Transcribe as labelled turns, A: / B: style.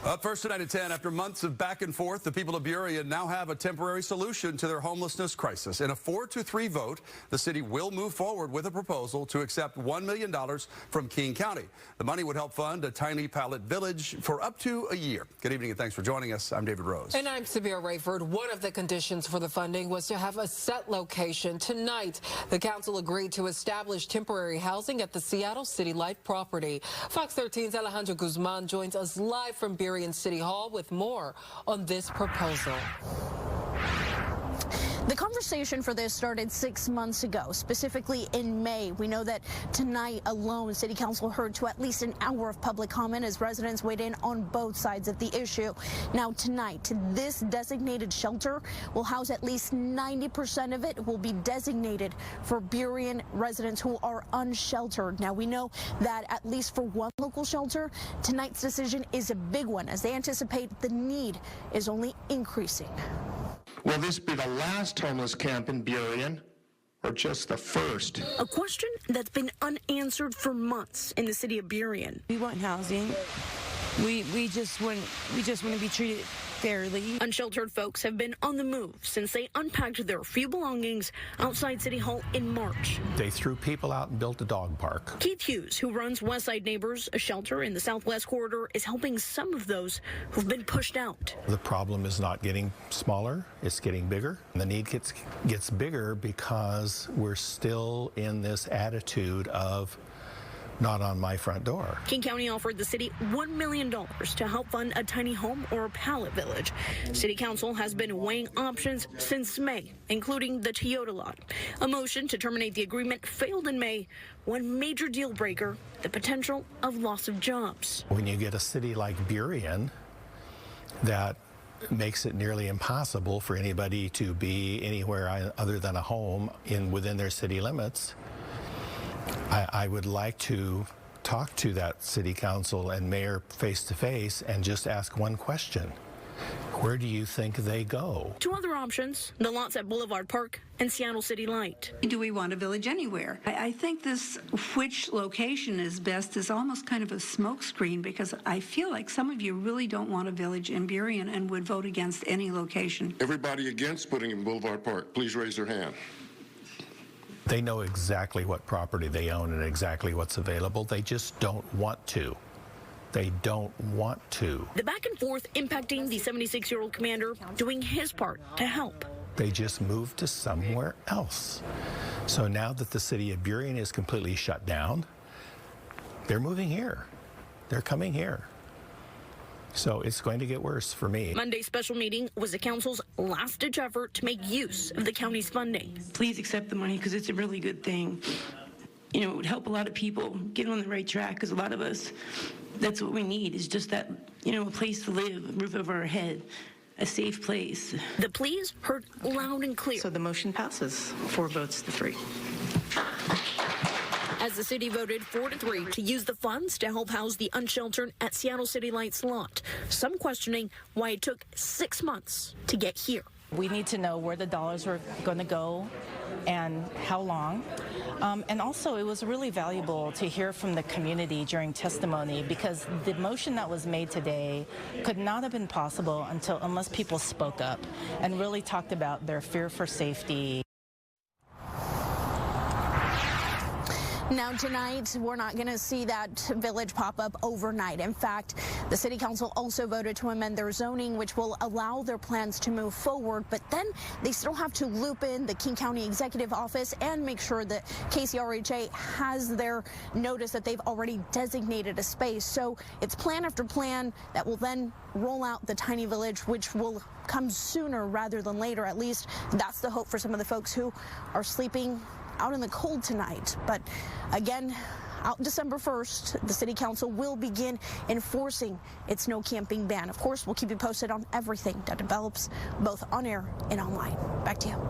A: Up first tonight at 10, after months of back and forth, the people of Burien now have a temporary solution to their homelessness crisis. In a 4-3 vote, the city will move forward with a proposal to accept $1 million from King County. The money would help fund a tiny pallet village for up to a year. Good evening and thanks for joining us. I'm David Rose.
B: And I'm Sabir Rayford. One of the conditions for the funding was to have a set location. Tonight, the council agreed to establish temporary housing at the Seattle City Light property. Fox 13's Alejandro Guzman joins us live from Burien City Hall with more on this proposal.
C: The conversation for this started 6 months ago, specifically in May. We know that tonight alone, City Council heard to at least an hour of public comment as residents weighed in on both sides of the issue. Now tonight, this designated shelter will house at least 90% of it will be designated for Burien residents who are unsheltered. Now we know that at least for one local shelter, tonight's decision is a big one as they anticipate the need is only increasing.
D: Will this be the last homeless camp in Burien, or just the first?
C: A question that's been unanswered for months in the city of Burien.
E: We want housing. We just want to be treated fairly.
C: Unsheltered folks have been on the move since they unpacked their few belongings outside City Hall in March.
F: They threw people out and built a dog park.
C: Keith Hughes, who runs Westside Neighbors, a shelter in the Southwest Corridor, is helping some of those who've been pushed out.
F: The problem is not getting smaller, it's getting bigger. And the need gets bigger because we're still in this attitude of not on my front door.
C: King County offered the city $1 million to help fund a tiny home or a pallet village. City Council has been weighing options since May, including the Toyota lot. A motion to terminate the agreement failed in May. One major deal breaker, the potential of loss of jobs.
F: When you get a city like Burien that makes it nearly impossible for anybody to be anywhere other than a home within their city limits, I would like to talk to that city council and mayor face to face and just ask one question. Where do you think they go?
C: Two other options, the lots at Boulevard Park and Seattle City Light.
G: Do we want a village anywhere? I think this which location is best is almost kind of a smokescreen because I feel like some of you really don't want a village in Burien and would vote against any location.
H: Everybody against putting in Boulevard Park, please raise their hand.
F: They know exactly what property they own and exactly what's available. They just don't want to. They don't want to.
C: The back and forth impacting the 76-year-old commander doing his part to help.
F: They just moved to somewhere else. So now that the city of Burien is completely shut down, they're moving here. They're coming here. So it's going to get worse for me.
C: Monday's special meeting was the council's last-ditch effort to make use of the county's funding.
E: Please accept the money because it's a really good thing. You know, it would help a lot of people get on the right track because a lot of us, that's what we need is just that, you know, a place to live, a roof over our head, a safe place.
C: The pleas heard loud and clear.
E: So the motion passes, 4 votes to 3.
C: As the city voted 4-3 to use the funds to help house the unsheltered at Seattle City Light's lot. Some questioning why it took 6 months to get here.
I: We need to know where the dollars were going to go and how long. And also, it was really valuable to hear from the community during testimony because the motion that was made today could not have been possible unless people spoke up and really talked about their fear for safety.
C: Now tonight, we're not going to see that village pop up overnight. In fact, the city council also voted to amend their zoning, which will allow their plans to move forward. But then they still have to loop in the King County Executive Office and make sure that KCRHA has their notice that they've already designated a space. So it's plan after plan that will then roll out the tiny village, which will come sooner rather than later. At least that's the hope for some of the folks who are sleeping out in the cold tonight. But again, out December 1st, the city council will begin enforcing its no camping ban. Of course, we'll keep you posted on everything that develops both on air and online. Back to you.